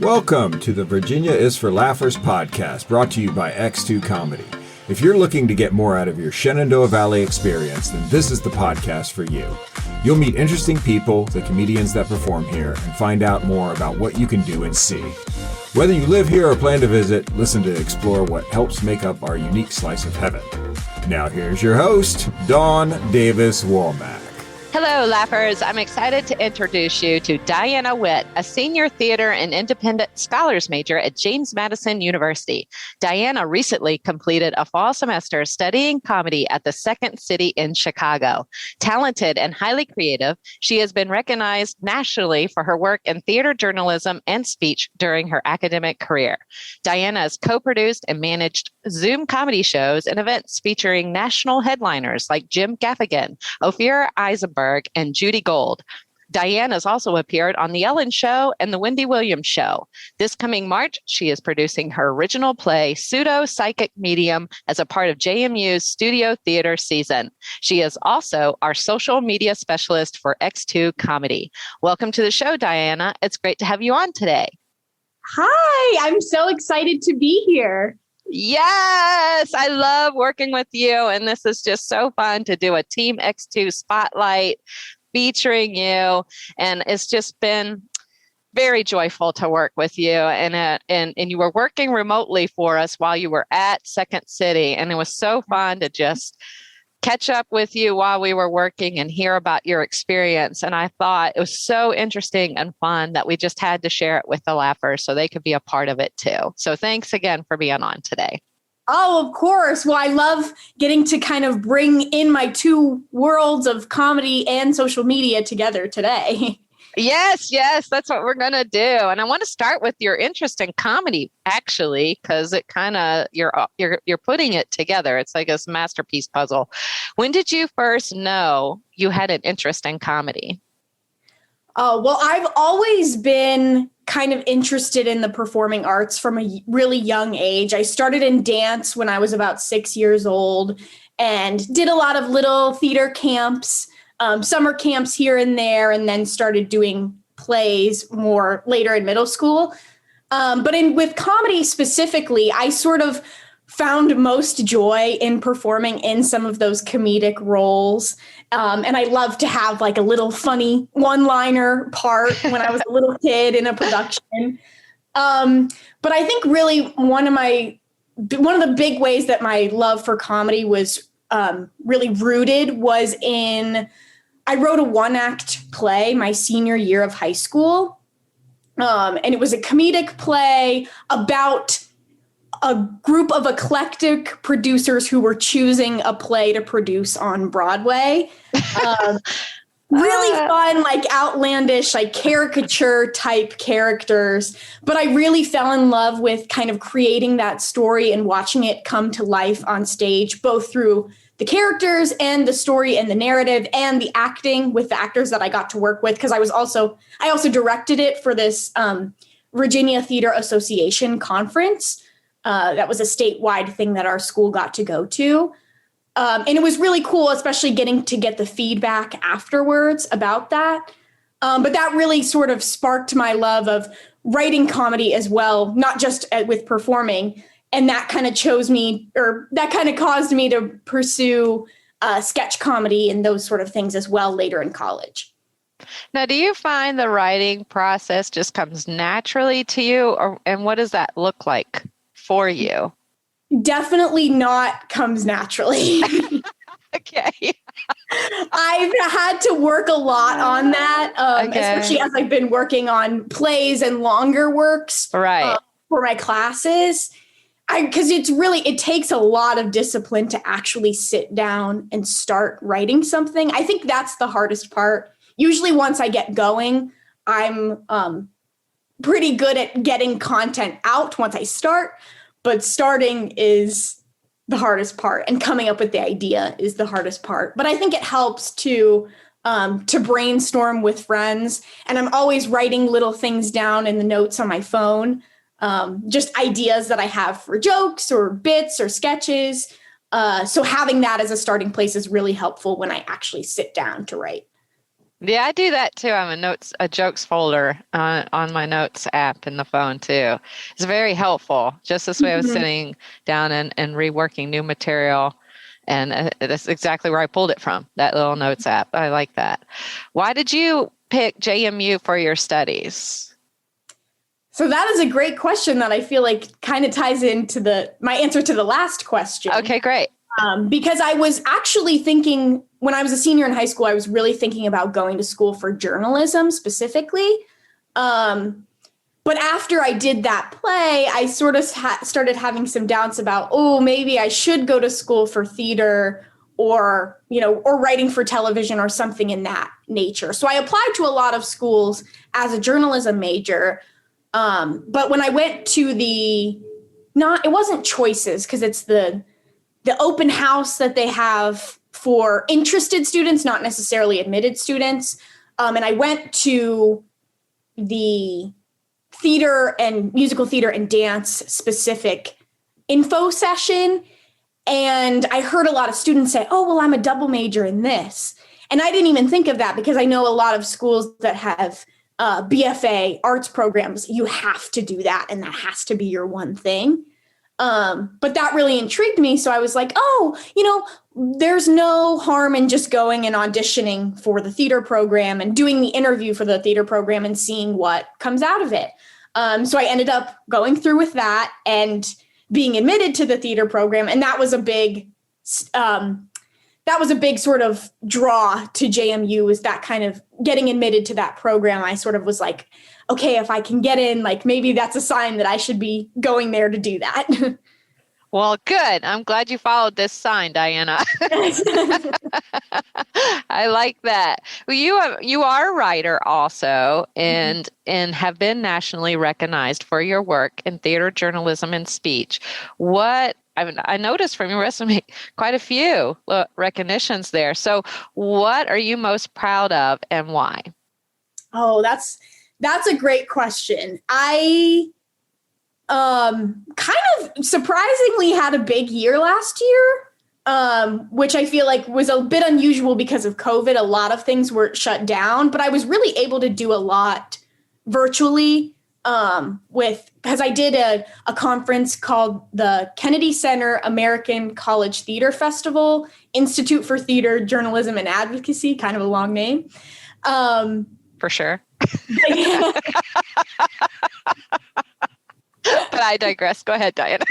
Welcome to the Virginia is for Laughers podcast, brought to you by X2 Comedy. If you're looking to get more out of your Shenandoah Valley experience, then this is the podcast for you. You'll meet interesting people, the comedians that perform here, and find out more about what you can do and see. Whether you live here or plan to visit, listen to explore what helps make up our unique slice of heaven. Now here's your host, Dawn Davis Womack. Hello, Laughers. I'm excited to introduce you to Diana Witt, a senior theater and independent scholars major at James Madison University. Diana recently completed a fall semester studying comedy at the Second City in Chicago. Talented and highly creative, she has been recognized nationally for her work in theater journalism and speech during her academic career. Diana has co-produced and managed Zoom comedy shows and events featuring national headliners like Jim Gaffigan, Ophira Eisenberg, and Judy Gold. Diana's also appeared on The Ellen Show and The Wendy Williams Show. This coming March, she is producing her original play, Pseudo Psychic Medium, as a part of JMU's studio theater season. She is also our social media specialist for X2 Comedy. Welcome to the show, Diana. It's great to have you on today. Hi, I'm so excited to be here. Yes, I love working with you. And this is just so fun to do a Team X2 spotlight featuring you. And it's just been very joyful to work with you. And you were working remotely for us while you were at Second City. And it was so fun to just catch up with you while we were working and hear about your experience. And I thought it was so interesting and fun that we just had to share it with the Laughers so they could be a part of it too. So thanks again for being on today. Oh, of course. Well, I love getting to kind of bring in my two worlds of comedy and social media together today. Yes, that's what we're going to do. And I want to start with your interest in comedy, actually, because it kind of, you're putting it together. It's like a masterpiece puzzle. When did you first know you had an interest in comedy? Well, I've always been kind of interested in the performing arts from a really young age. I started in dance when I was about 6 years old and did a lot of little theater camps, summer camps here and there, and then started doing plays more later in middle school. But with comedy specifically, I sort of found most joy in performing in some of those comedic roles. And I love to have like a little funny one-liner part when I was a little kid in a production. But I think really one of the big ways that my love for comedy was really rooted was I wrote a one-act play my senior year of high school. And it was a comedic play about a group of eclectic producers who were choosing a play to produce on Broadway. Really fun, like outlandish, like caricature type characters. But I really fell in love with kind of creating that story and watching it come to life on stage, both through the characters and the story and the narrative and the acting with the actors that I got to work with. Because I also directed it for this Virginia Theater Association conference. That was a statewide thing that our school got to go to. And it was really cool, especially getting to get the feedback afterwards about that. But that really sort of sparked my love of writing comedy as well, not just with performing. And that kind of caused me to pursue sketch comedy and those sort of things as well later in college. Now, do you find the writing process just comes naturally to you, and what does that look like for you? Definitely not comes naturally. Okay. I've had to work a lot on that, especially as I've been working on plays and longer works right. For my classes. Because it takes a lot of discipline to actually sit down and start writing something. I think that's the hardest part. Usually once I get going, I'm pretty good at getting content out once I start, but starting is the hardest part and coming up with the idea is the hardest part. But I think it helps to brainstorm with friends. And I'm always writing little things down in the notes on my phone. Just ideas that I have for jokes or bits or sketches. So having that as a starting place is really helpful when I actually sit down to write. Yeah, I do that too. I'm a jokes folder on my notes app in the phone too. It's very helpful. Just this way I was sitting down and reworking new material. And that's exactly where I pulled it from, that little notes app. I like that. Why did you pick JMU for your studies? So that is a great question that I feel like kind of ties into my answer to the last question. Okay, great. Because I was actually thinking, when I was a senior in high school, I was really thinking about going to school for journalism specifically. But after I did that play, I sort of started having some doubts about, maybe I should go to school for theater or writing for television or something in that nature. So I applied to a lot of schools as a journalism major. But when I went to it wasn't choices, because it's the open house that they have for interested students, not necessarily admitted students. And I went to the musical theater and dance specific info session. And I heard a lot of students say, I'm a double major in this. And I didn't even think of that, because I know a lot of schools that have BFA arts programs, you have to do that. And that has to be your one thing. But that really intrigued me. So I was like, there's no harm in just going and auditioning for the theater program and doing the interview for the theater program and seeing what comes out of it. So I ended up going through with that and being admitted to the theater program. And that was a big sort of draw to JMU, was that kind of getting admitted to that program. I sort of was like, okay, if I can get in, like maybe that's a sign that I should be going there to do that. Well, good. I'm glad you followed this sign, Diana. I like that. Well, you are a writer also, and have been nationally recognized for your work in theater, journalism, and speech. I noticed from your resume quite a few recognitions there. So what are you most proud of and why? Oh, that's a great question. I kind of surprisingly had a big year last year, which I feel like was a bit unusual because of COVID. A lot of things were shut down, but I was really able to do a lot virtually because I did a conference called the Kennedy Center American College Theater Festival, Institute for Theater, Journalism, and Advocacy, kind of a long name. For sure. But I digress. Go ahead, Diana.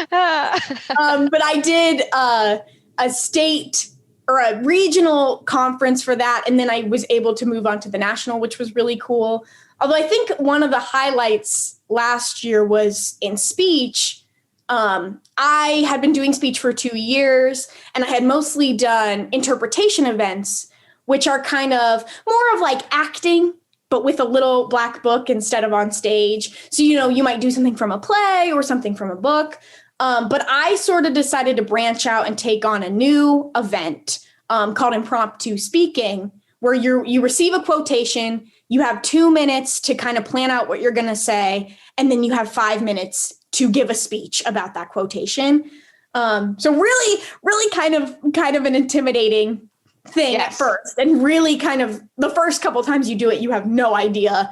But I did a state or a regional conference for that. And then I was able to move on to the national, which was really cool. Although I think one of the highlights last year was in speech. I had been doing speech for 2 years, and I had mostly done interpretation events, which are kind of more of like acting, but with a little black book instead of on stage. So, you might do something from a play or something from a book. But I sort of decided to branch out and take on a new event called impromptu speaking, where you receive a quotation, you have 2 minutes to kind of plan out what you're going to say, and then you have 5 minutes to give a speech about that quotation. So really, really kind of an intimidating thing at first, and really kind of the first couple times you do it, you have no idea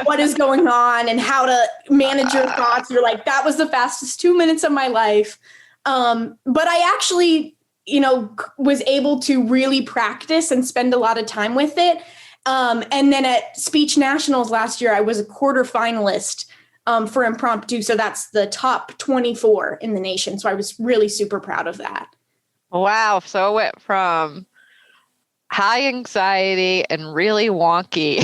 what is going on and how to manage your thoughts. You're like, that was the fastest 2 minutes of my life. But I actually, was able to really practice and spend a lot of time with it. And then at Speech Nationals last year, I was a quarterfinalist for impromptu. So that's the top 24 in the nation. So I was really super proud of that. Wow. So it went from high anxiety and really wonky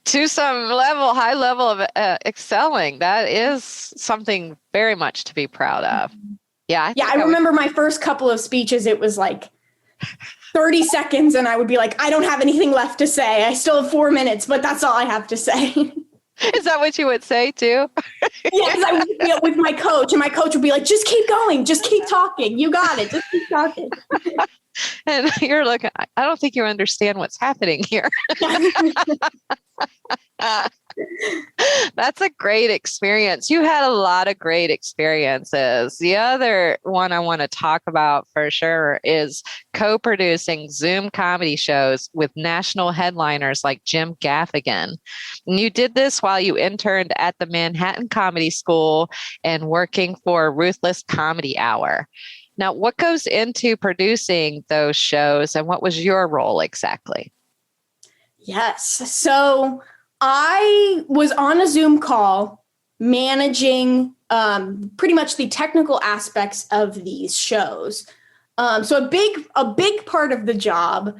to some high level of excelling. That is something very much to be proud of. Yeah. I remember my first couple of speeches, it was like 30 seconds and I would be like, I don't have anything left to say. I still have 4 minutes, but that's all I have to say. Is that what you would say too? Yes, I would be with my coach, and my coach would be like, just keep going. Just keep talking. You got it. Just keep talking. And you're like, I don't think you understand what's happening here. That's a great experience. You had a lot of great experiences. The other one I want to talk about for sure is co-producing Zoom comedy shows with national headliners like Jim Gaffigan. And you did this while you interned at the Manhattan Comedy School and working for Ruthless Comedy Hour. Now, what goes into producing those shows and what was your role exactly? Yes. So I was on a Zoom call managing pretty much the technical aspects of these shows. So a big part of the job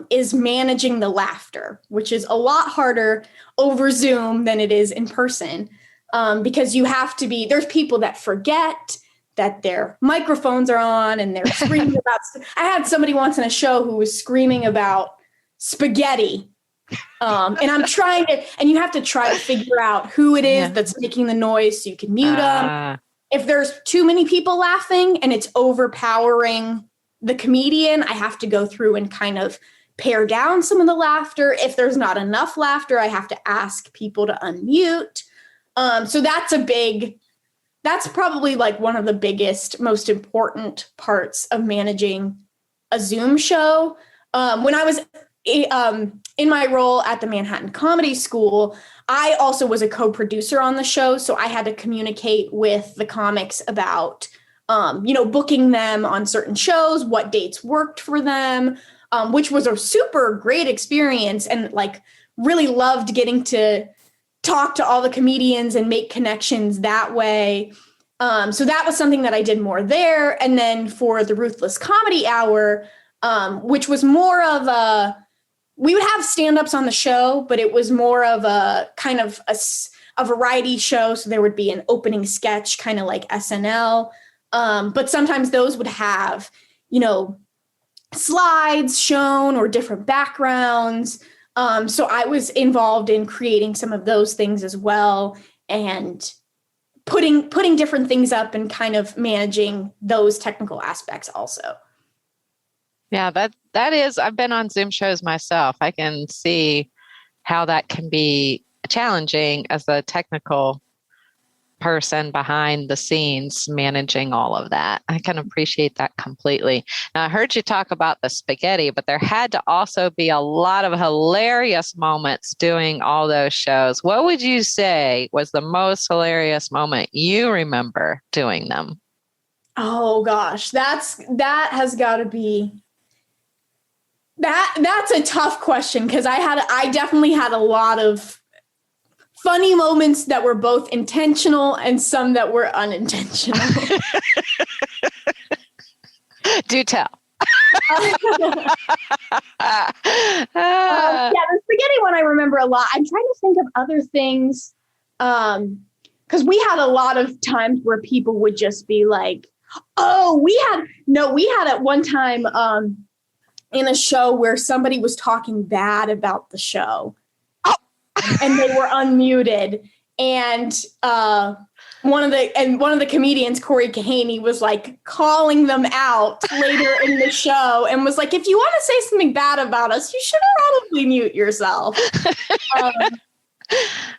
is managing the laughter, which is a lot harder over Zoom than it is in person, because you have to be, there's people that forget that their microphones are on and they're screaming about, I had somebody once in a show who was screaming about spaghetti. And I'm trying to, and you have to try to figure out who it is that's making the noise so you can mute them. If there's too many people laughing and it's overpowering the comedian, I have to go through and kind of pare down some of the laughter. If there's not enough laughter, I have to ask people to unmute. So that's probably like one of the biggest, most important parts of managing a Zoom show. When I was in my role at the Manhattan Comedy School, I also was a co-producer on the show. So I had to communicate with the comics about, booking them on certain shows, what dates worked for them, which was a super great experience, and like really loved getting to talk to all the comedians and make connections that way. So that was something that I did more there. And then for the Ruthless Comedy Hour, which was more of we would have stand-ups on the show, but it was more of a kind of a variety show. So there would be an opening sketch, kind of like SNL. But sometimes those would have, slides shown or different backgrounds. So I was involved in creating some of those things as well, and putting different things up and kind of managing those technical aspects also. Yeah, that is, I've been on Zoom shows myself. I can see how that can be challenging as a technical person behind the scenes managing all of that. I can appreciate that completely. Now, I heard you talk about the spaghetti, but there had to also be a lot of hilarious moments doing all those shows. What would you say was the most hilarious moment you remember doing them? Oh gosh, that has got to be that's a tough question, because I definitely had a lot of funny moments that were both intentional and some that were unintentional. Do tell. The spaghetti one I remember a lot. I'm trying to think of other things, because we had a lot of times where people would just be like, "Oh, we had at one time in a show where somebody was talking bad about the show." And they were unmuted, and one of the comedians, Corey Kahaney, was like calling them out later in the show, and was like, "If you want to say something bad about us, you should probably mute yourself." So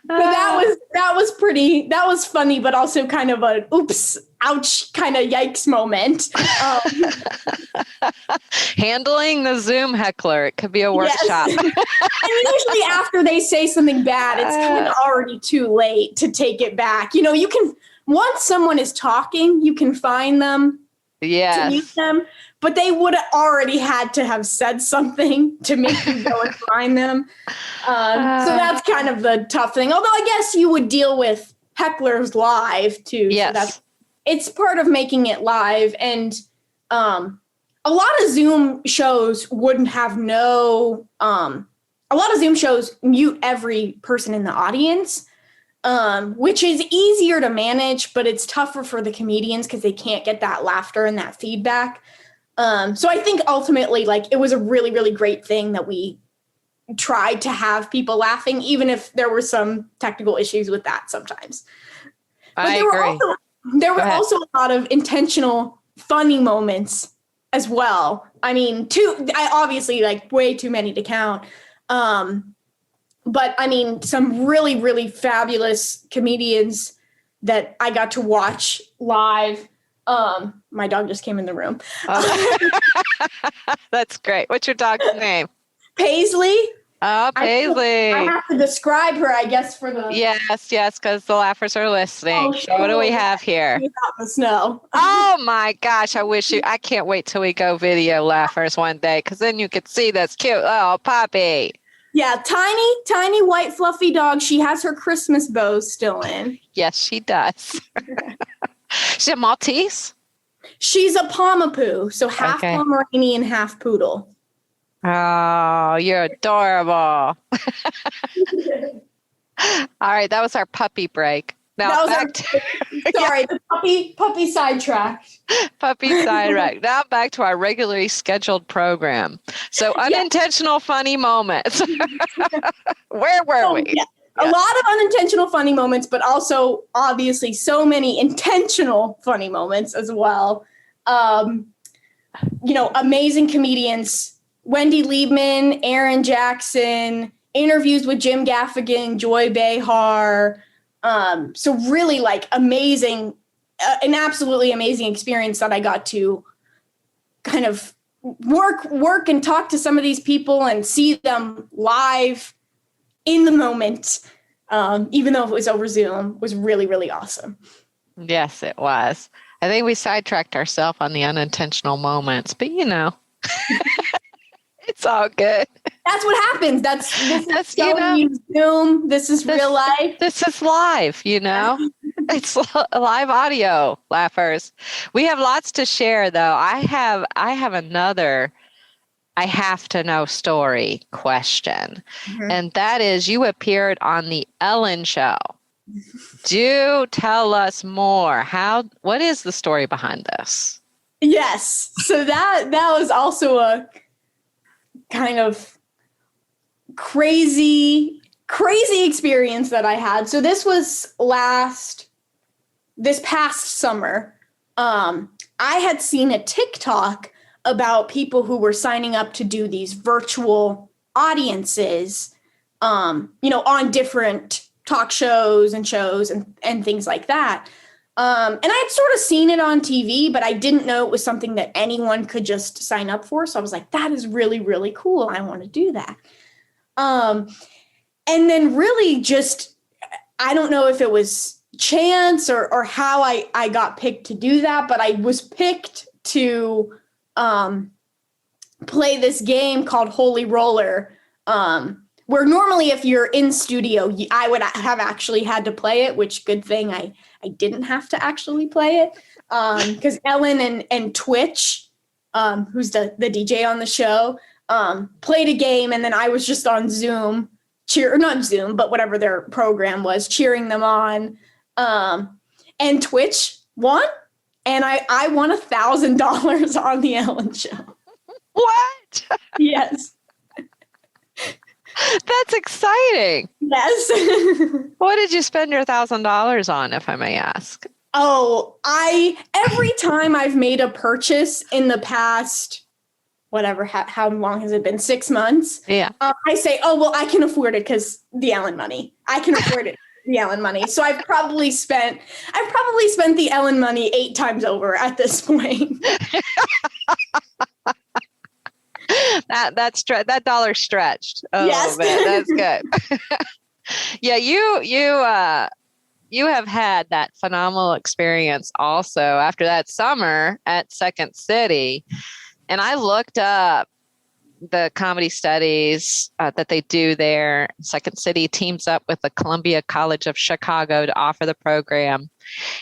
that was funny, but also kind of a oops, ouch, kind of yikes moment. Handling the Zoom heckler, it could be a workshop. Yes. And usually after they say something bad, it's kind of already too late to take it back. You can, once someone is talking, you can find them to mute them, but they would have already had to have said something to make you go and find them. So that's kind of the tough thing. Although I guess you would deal with hecklers live too. Yes. So it's part of making it live. And a lot of Zoom shows wouldn't have a lot of Zoom shows mute every person in the audience, which is easier to manage, but it's tougher for the comedians because they can't get that laughter and that feedback. So I think ultimately, like, it was a really, really great thing that we tried to have people laughing, even if there were some technical issues with that sometimes. But there were also a lot of intentional, funny moments as well. I mean, obviously, like, way too many to count. But I mean, some really, really fabulous comedians that I got to watch live. My dog just came in the room. Oh. That's great. What's your dog's name? Paisley. Oh, Paisley. I have to describe her, I guess, for the... Yes, because the laughers are listening. So what do we have here? She's out in the snow. Oh my gosh, I can't wait till we go video laughers one day, because then you could see this cute little puppy. Yeah, tiny white fluffy dog. She has her Christmas bows still in. Yes, she does. She's a Maltese? She's a Pomapoo, so half Pomeranian, half poodle. Oh, you're adorable. All right, that was our puppy break. Now the puppy sidetracked. Puppy sidetracked. Now back to our regularly scheduled program. So unintentional funny moments. Where were we? Yeah. A lot of unintentional funny moments, but also obviously so many intentional funny moments as well. Amazing comedians. Wendy Liebman, Aaron Jackson, interviews with Jim Gaffigan, Joy Behar. So really amazing, an absolutely amazing experience that I got to kind of work and talk to some of these people and see them live in the moment, even though it was over Zoom, was really, really awesome. Yes, it was. I think we sidetracked ourselves on the unintentional moments, but it's all good. That's what happens. This is Zoom. This is real life. This is live, It's live audio, laughers. We have lots to share, though. I have another I have to know story question. Mm-hmm. And that is, you appeared on the Ellen Show. Do tell us more. What is the story behind this? Yes. So that was also a kind of crazy experience that I had. So this was this past summer. I had seen a TikTok about people who were signing up to do these virtual audiences, on different talk shows and things like that. And I had sort of seen it on TV, but I didn't know it was something that anyone could just sign up for. So I was like, that is really, really cool. I want to do that. And then really just, I don't know if it was chance or how I got picked to do that, but I was picked to play this game called Holy Roller, where normally if you're in studio, I would have actually had to play it, which good thing I didn't have to actually play it, because Ellen and Twitch, who's the DJ on the show, played a game, and then I was just on Zoom, not Zoom, but whatever their program was, cheering them on, and Twitch won, and I won $1,000 on the Ellen Show. What? Yes. That's exciting. Yes. What did you spend your $1,000 on, if I may ask? Oh, every time I've made a purchase in the past, whatever, how long has it been? 6 months? Yeah. I say, oh, well, I can afford it because the Ellen money. I can afford it. The Ellen money. So I've probably spent the Ellen money 8 times over at this point. That dollar stretched. Oh, yes. Man, that's good. Yeah, you have had that phenomenal experience also after that summer at Second City. And I looked up the comedy studies that they do there. Second City teams up with the Columbia College of Chicago to offer the program.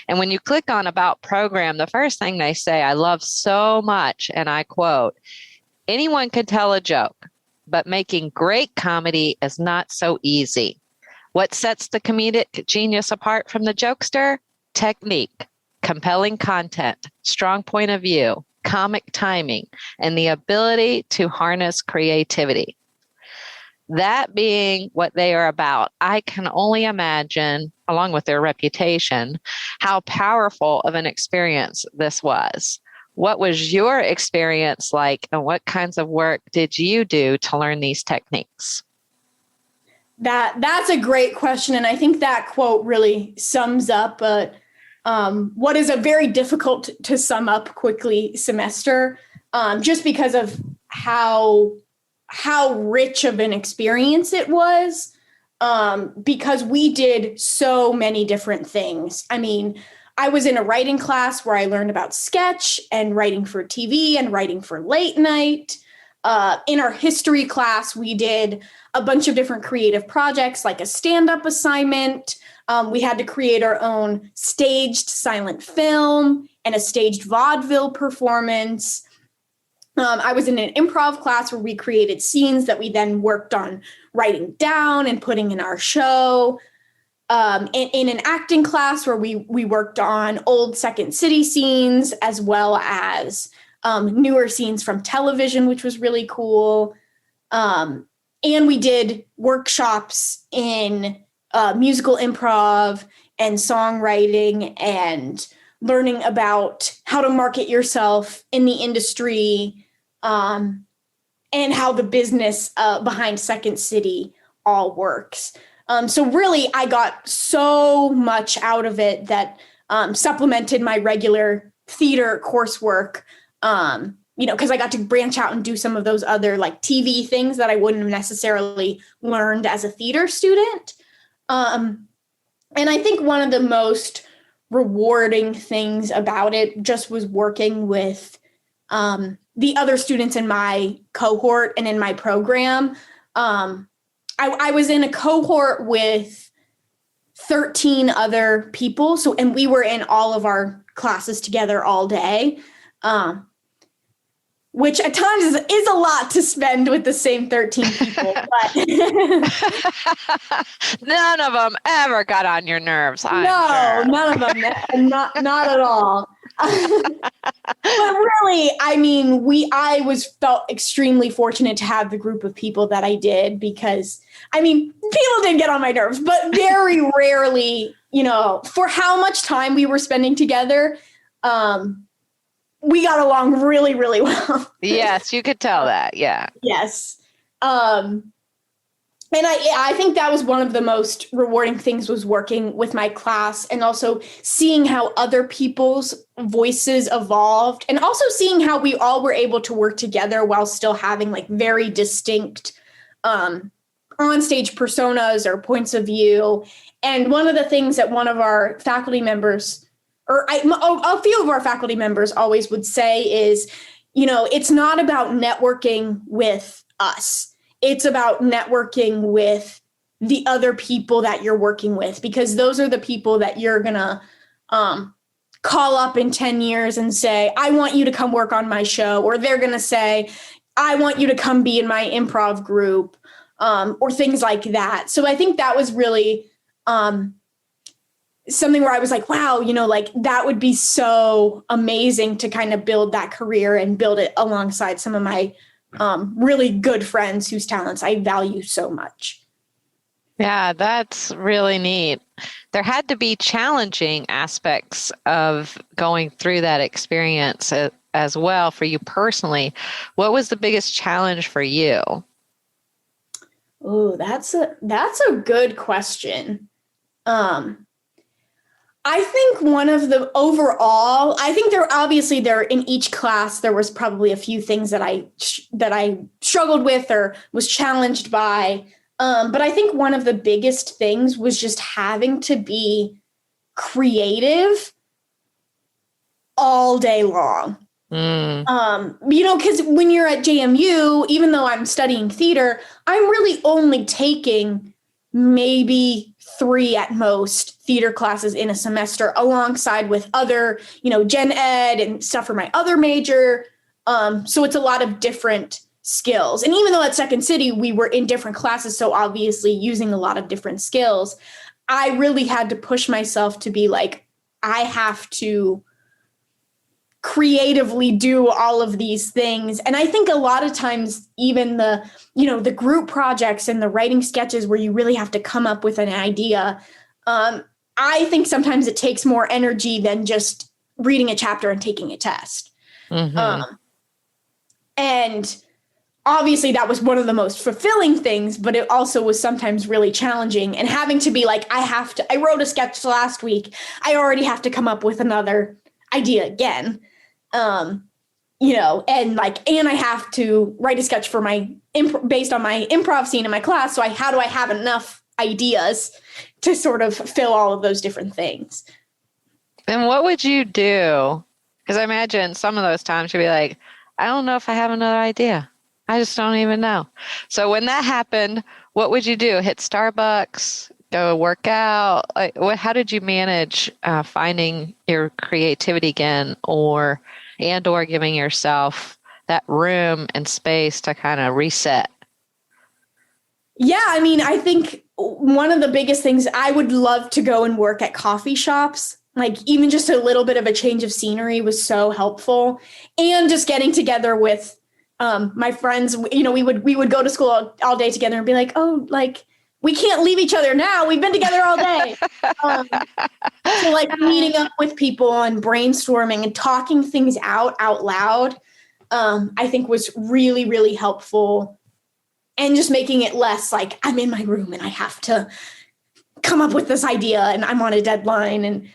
And when you click on About Program, the first thing they say, I love so much, and I quote, anyone can tell a joke, but making great comedy is not so easy. What sets the comedic genius apart from the jokester? Technique, compelling content, strong point of view, comic timing, and the ability to harness creativity. That being what they are about, I can only imagine, along with their reputation, how powerful of an experience this was. What was your experience like, and what kinds of work did you do to learn these techniques? That's a great question. And I think that quote really sums up what is a very difficult to sum up quickly semester, just because of how rich of an experience it was, because we did so many different things. I mean, I was in a writing class where I learned about sketch and writing for TV and writing for late night. In our history class, we did a bunch of different creative projects, like a stand-up assignment. We had to create our own staged silent film and a staged vaudeville performance. I was in an improv class where we created scenes that we then worked on writing down and putting in our show. In an acting class where we worked on old Second City scenes as well as newer scenes from television, which was really cool. And we did workshops in musical improv and songwriting and learning about how to market yourself in the industry, and how the business behind Second City all works. So really, I got so much out of it that supplemented my regular theater coursework, because I got to branch out and do some of those other like TV things that I wouldn't have necessarily learned as a theater student. And I think one of the most rewarding things about it just was working with the other students in my cohort and in my program. I was in a cohort with 13 other people. And we were in all of our classes together all day, which at times is a lot to spend with the same 13 people. But none of them ever got on your nerves. I'm no, sure. none of them, not at all. But really, I mean, I felt extremely fortunate to have the group of people that I did, because I mean, people did get on my nerves, but very rarely, for how much time we were spending together, we got along really, really well. Yes, you could tell that. Yeah. Yes. And I think that was one of the most rewarding things, was working with my class and also seeing how other people's voices evolved, and also seeing how we all were able to work together while still having like very distinct on-stage personas or points of view. And one of the things that one of our faculty members, a few of our faculty members always would say is, it's not about networking with us. It's about networking with the other people that you're working with, because those are the people that you're going to call up in 10 years and say, I want you to come work on my show. Or they're going to say, I want you to come be in my improv group, or things like that. So I think that was really something where I was like, wow, like that would be so amazing to kind of build that career and build it alongside some of my really good friends whose talents I value so much. Yeah, that's really neat. There had to be challenging aspects of going through that experience as well for you personally. What was the biggest challenge for you? Oh, that's a good question. I think one of the overall, I think there in each class, there was probably a few things that I struggled with or was challenged by. But I think one of the biggest things was just having to be creative all day long. Because when you're at JMU, even though I'm studying theater, I'm really only taking maybe 3 at most theater classes in a semester, alongside with other, gen ed and stuff for my other major. So it's a lot of different skills. And even though at Second City, we were in different classes, so obviously using a lot of different skills, I really had to push myself to be like, I have to creatively do all of these things. And I think a lot of times, even the group projects and the writing sketches where you really have to come up with an idea, I think sometimes it takes more energy than just reading a chapter and taking a test. Mm-hmm. And obviously that was one of the most fulfilling things, but it also was sometimes really challenging, and having to be like, I wrote a sketch last week. I already have to come up with another idea again. And I have to write a sketch for based on my improv scene in my class. So how do I have enough ideas to sort of fill all of those different things? And what would you do? Because I imagine some of those times you'd be like, I don't know if I have another idea. I just don't even know. So when that happened, what would you do? Hit Starbucks, go work out? How did you manage finding your creativity again, or giving yourself that room and space to kind of reset? Yeah, I mean, I think one of the biggest things, I would love to go and work at coffee shops. Like, even just a little bit of a change of scenery was so helpful. And just getting together with my friends, we would go to school all day together and be like, oh, like, we can't leave each other now. We've been together all day. So like meeting up with people and brainstorming and talking things out loud, I think was really, really helpful. And just making it less like I'm in my room and I have to come up with this idea and I'm on a deadline, and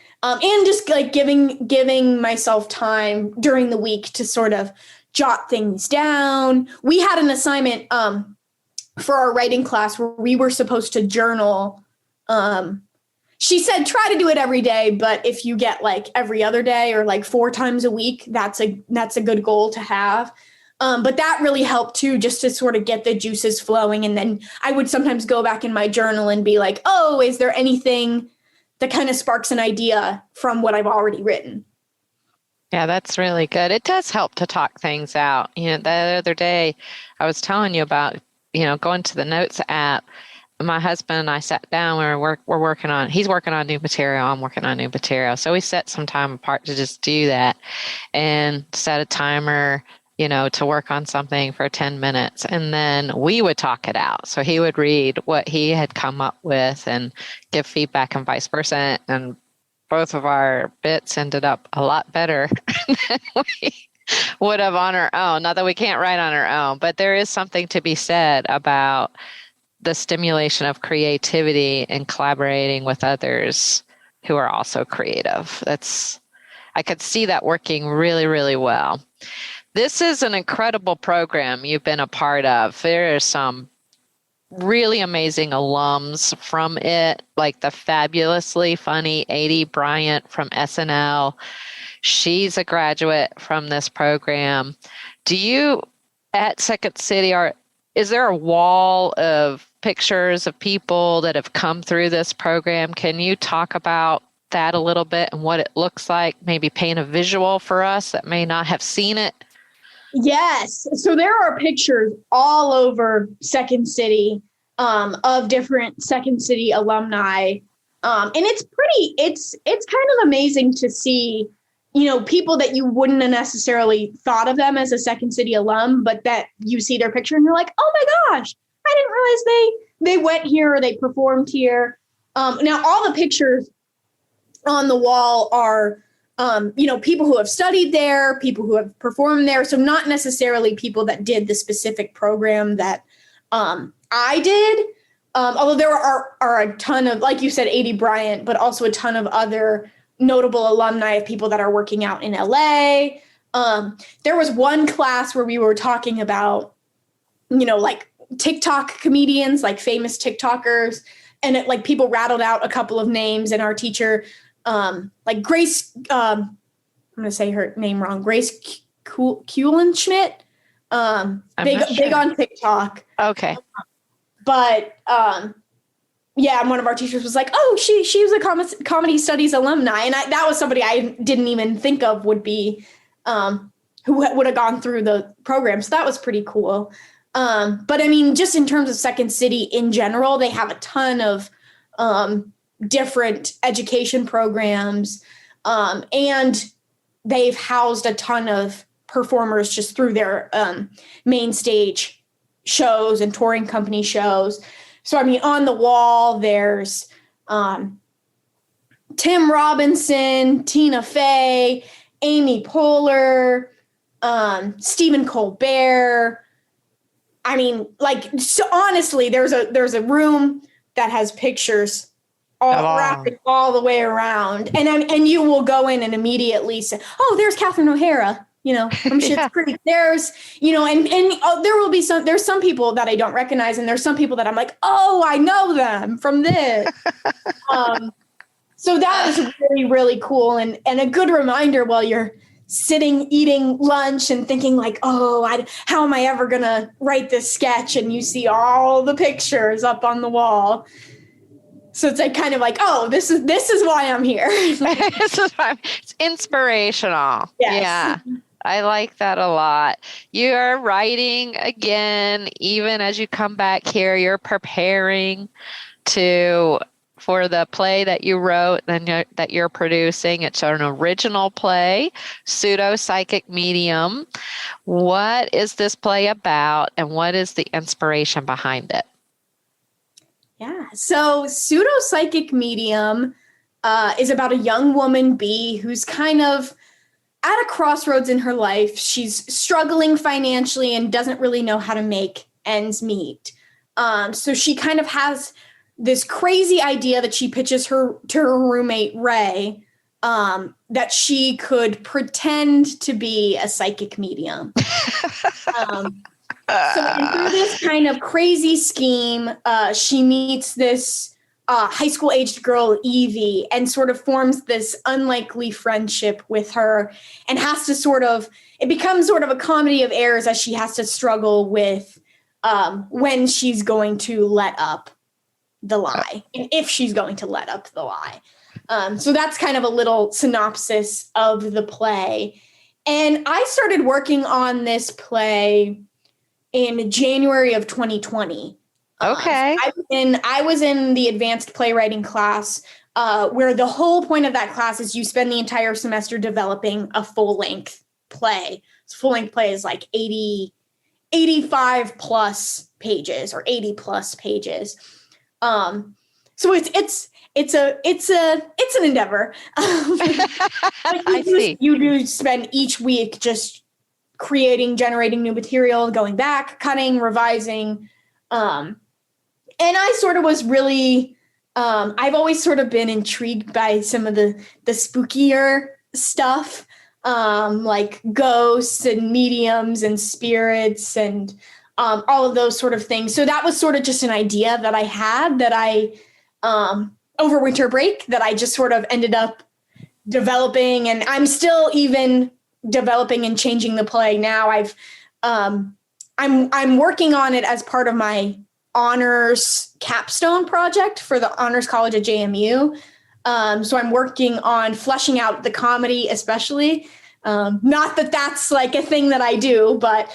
just like giving myself time during the week to sort of jot things down. We had an assignment for our writing class where we were supposed to journal. She said, try to do it every day, but if you get like every other day or like 4 times a week, that's a good goal to have. But that really helped too, just to sort of get the juices flowing. And then I would sometimes go back in my journal and be like, oh, is there anything that kind of sparks an idea from what I've already written? Yeah, that's really good. It does help to talk things out. The other day I was telling you about, going to the Notes app. My husband and I sat down, we're working on, he's working on new material, I'm working on new material. So we set some time apart to just do that and set a timer, to work on something for 10 minutes. And then we would talk it out. So he would read what he had come up with and give feedback and vice versa. And both of our bits ended up a lot better than we would have on our own. Not that we can't write on our own, but there is something to be said about the stimulation of creativity and collaborating with others who are also creative. I could see that working really, really well. This is an incredible program you've been a part of. There are some really amazing alums from it, like the fabulously funny A.D. Bryant from SNL. She's a graduate from this program. Do you, at Second City, is there a wall of pictures of people that have come through this program? Can you talk about that a little bit and what it looks like? Maybe paint a visual for us that may not have seen it. Yes. So there are pictures all over Second City of different Second City alumni. And it's kind of amazing to see, people that you wouldn't have necessarily thought of them as a Second City alum, but that you see their picture and you're like, oh my gosh, I didn't realize they went here or they performed here. Now all the pictures on the wall are people who have studied there, people who have performed there. So not necessarily people that did the specific program that I did. Although there are a ton of, like you said, A.D. Bryant, but also a ton of other notable alumni of people that are working out in LA. There was one class where we were talking about, like TikTok comedians, like famous TikTokers. And people rattled out a couple of names, and our teacher, like Grace, I'm going to say her name wrong, Grace Kuhlenschmidt, big on TikTok. Okay. But, and one of our teachers was like, oh, she was a comedy studies alumni. And that was somebody I didn't even think of would be, who would have gone through the program. So that was pretty cool. But I mean, just in terms of Second City in general, they have a ton of, different education programs, and they've housed a ton of performers just through their main stage shows and touring company shows. So, I mean, on the wall, there's Tim Robinson, Tina Fey, Amy Poehler, Stephen Colbert, I mean, like, so honestly, there's a room that has pictures all wrapping all the way around, and you will go in and immediately say, "Oh, there's Catherine O'Hara," from Schitt's Creek. There's, and there will be there's some people that I don't recognize, and there's some people that I'm like, "Oh, I know them from this." So that is really, really cool, and a good reminder while you're sitting eating lunch and thinking like, oh, how am I ever going to write this sketch? And you see all the pictures up on the wall. So it's like kind of like, oh, this is why I'm here. It's inspirational. Yes. Yeah. I like that a lot. You're writing again, even as you come back here, you're preparing for the play that you wrote and that you're producing. It's an original play, Pseudo Psychic Medium. What is this play about, and what is the inspiration behind it? Yeah, so Pseudo Psychic Medium is about a young woman, B, who's kind of at a crossroads in her life. She's struggling financially and doesn't really know how to make ends meet. So she kind of has this crazy idea that she pitches to her roommate, Ray, that she could pretend to be a psychic medium. So through this kind of crazy scheme, she meets this high school aged girl, Evie, and sort of forms this unlikely friendship with her, and has to it becomes sort of a comedy of errors as she has to struggle with when she's going to let up the lie, and if she's going to let up the lie. So that's kind of a little synopsis of the play. And I started working on this play in January of 2020. Okay. I was in the advanced playwriting class, where the whole point of that class is you spend the entire semester developing a full-length play. So full-length play is like 85 plus pages or 80 plus pages. So it's an endeavor. You do spend each week just generating new material, going back, cutting, revising. And I sort of was really, I've always sort of been intrigued by some of the spookier stuff, like ghosts and mediums and spirits and all of those sort of things. So that was sort of just an idea that I had that I, over winter break, that I just sort of ended up developing, and I'm still even developing and changing the play now. I'm working on it as part of my honors capstone project for the honors college at JMU. So I'm working on fleshing out the comedy, especially. Not that that's like a thing that I do, but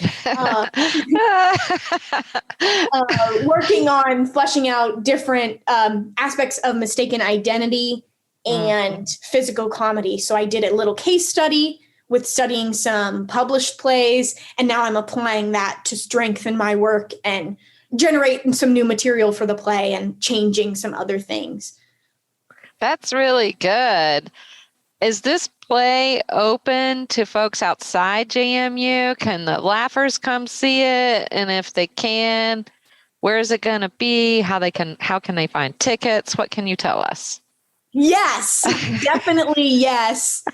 working on fleshing out different aspects of mistaken identity and physical comedy. So I did a little case study with studying some published plays, and now I'm applying that to strengthen my work and generate some new material for the play and changing some other things. That's really good. Is this play open to folks outside JMU? Can the Laughers come see it? And if they can, where is it going to be? How can they find tickets? What can you tell us? Yes, definitely yes.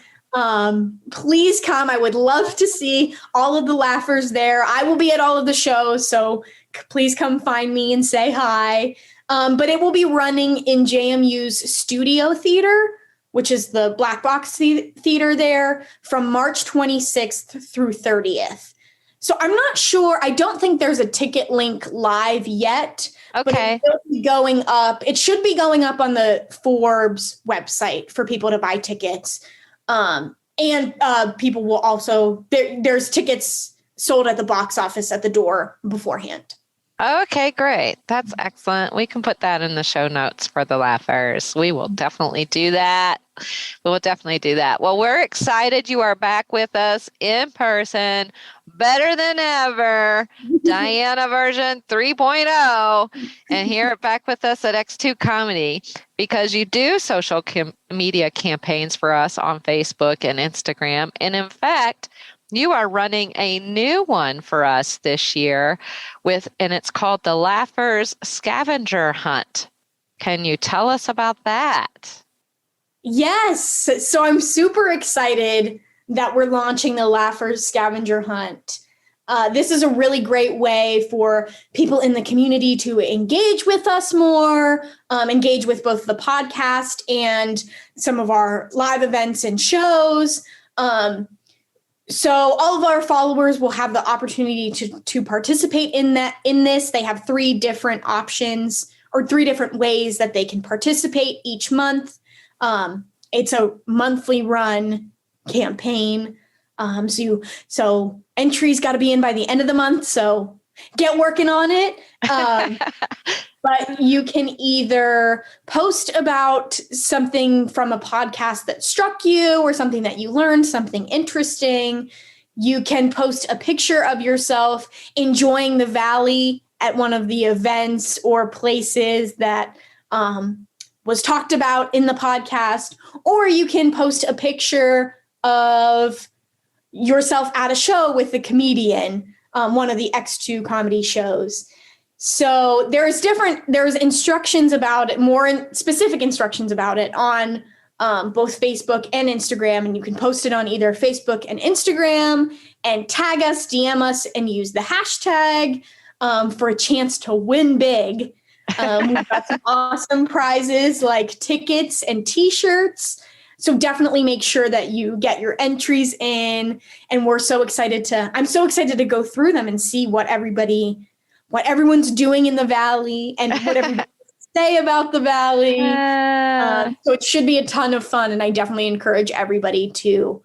Please come. I would love to see all of the Laughers there. I will be at all of the shows, so please come find me and say hi. But it will be running in JMU's Studio Theater, which is the black box theater there, from March 26th through 30th. So I'm not sure. I don't think there's a ticket link live yet. Okay. But it will be going up. It should be going up on the Forbes website for people to buy tickets. And people will also, there's tickets sold at the box office at the door beforehand. Okay, great. That's excellent. We can put that in the show notes for the Laughers. We will definitely do that. Well, we're excited you are back with us in person, better than ever, Diana version 3.0, and here back with us at X2 Comedy, because you do social media campaigns for us on Facebook and Instagram. And in fact, you are running a new one for us this year and it's called the Laughers Scavenger Hunt. Can you tell us about that? Yes. So I'm super excited that we're launching the Laughers Scavenger Hunt. This is a really great way for people in the community to engage with us more, engage with both the podcast and some of our live events and shows. So all of our followers will have the opportunity to participate in this. They have 3 different options or 3 different ways that they can participate each month. It's a monthly run campaign. So entries got to be in by the end of the month. So get working on it. But you can either post about something from a podcast that struck you or something that you learned, something interesting. You can post a picture of yourself enjoying the valley at one of the events or places that was talked about in the podcast, or you can post a picture of yourself at a show with a comedian, one of the X2 comedy shows. So there's instructions about it, specific instructions about it on both Facebook and Instagram. And you can post it on either Facebook and Instagram and tag us, DM us, and use the hashtag for a chance to win big. We've got some awesome prizes like tickets and T-shirts. So definitely make sure that you get your entries in. And I'm so excited to go through them and see what everyone's doing in the Valley and what everybody say about the Valley. So it should be a ton of fun. And I definitely encourage everybody to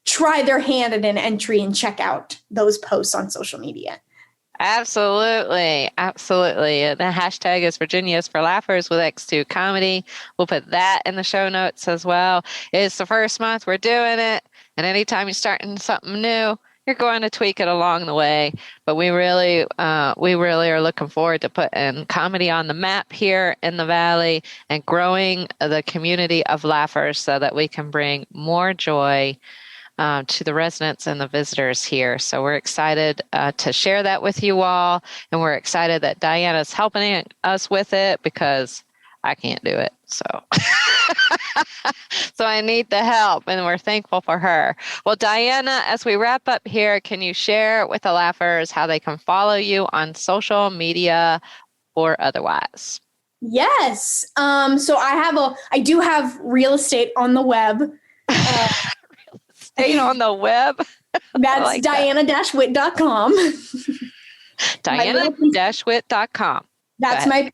try their hand at an entry and check out those posts on social media. Absolutely. The hashtag is Virginia is for Laughers with X2 Comedy. We'll put that in the show notes as well. It's the first month we're doing it. And anytime you're starting something new, you're going to tweak it along the way. But we really are looking forward to putting comedy on the map here in the Valley and growing the community of laughers so that we can bring more joy to the residents and the visitors here. So we're excited to share that with you all. And we're excited that Diana's helping us with it because I can't do it. So, so I need the help and we're thankful for her. Well, Diana, as we wrap up here, can you share with the laughers how they can follow you on social media or otherwise? Yes. So I do have real estate on the web. Staying on the web. That's like Diana-Witt.com. Diana-Witt.com. That's my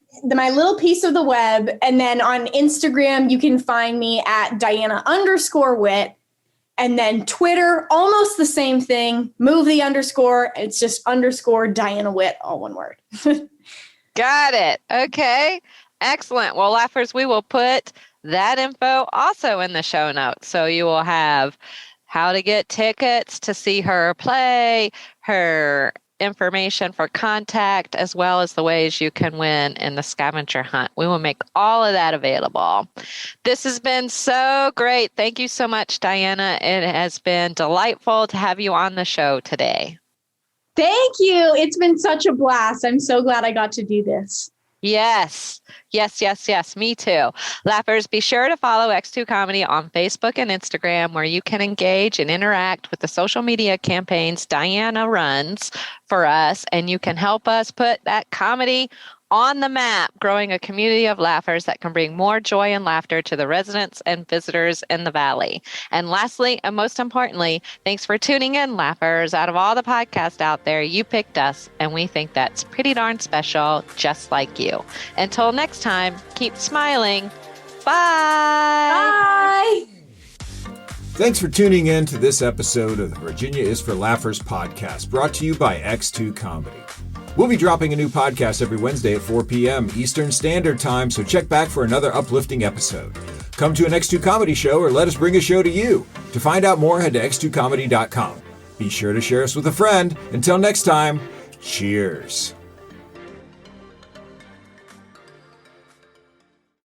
little piece of the web. And then on Instagram, you can find me at Diana_Witt. And then Twitter, almost the same thing. Move the underscore. It's just _Diana Witt, all one word. Got it. Okay. Excellent. Well, laughers, we will put that info also in the show notes. So you will have how to get tickets to see her play, her information for contact, as well as the ways you can win in the scavenger hunt. We will make all of that available. This has been so great. Thank you so much, Diana. It has been delightful to have you on the show today. Thank you. It's been such a blast. I'm so glad I got to do this. Yes. Me too. Laughers, be sure to follow X2 Comedy on Facebook and Instagram, where you can engage and interact with the social media campaigns Diana runs for us, and you can help us put that comedy on the map, growing a community of laughers that can bring more joy and laughter to the residents and visitors in the Valley. And lastly, and most importantly, thanks for tuning in, laughers. Out of all the podcasts out there, you picked us, and we think that's pretty darn special, just like you. Until next time, keep smiling. Bye. Bye. Thanks for tuning in to this episode of the Virginia is for Laughers podcast, brought to you by X2 Comedy. We'll be dropping a new podcast every Wednesday at 4 p.m. Eastern Standard Time, so check back for another uplifting episode. Come to an X2 Comedy show or let us bring a show to you. To find out more, head to x2comedy.com. Be sure to share us with a friend. Until next time, cheers.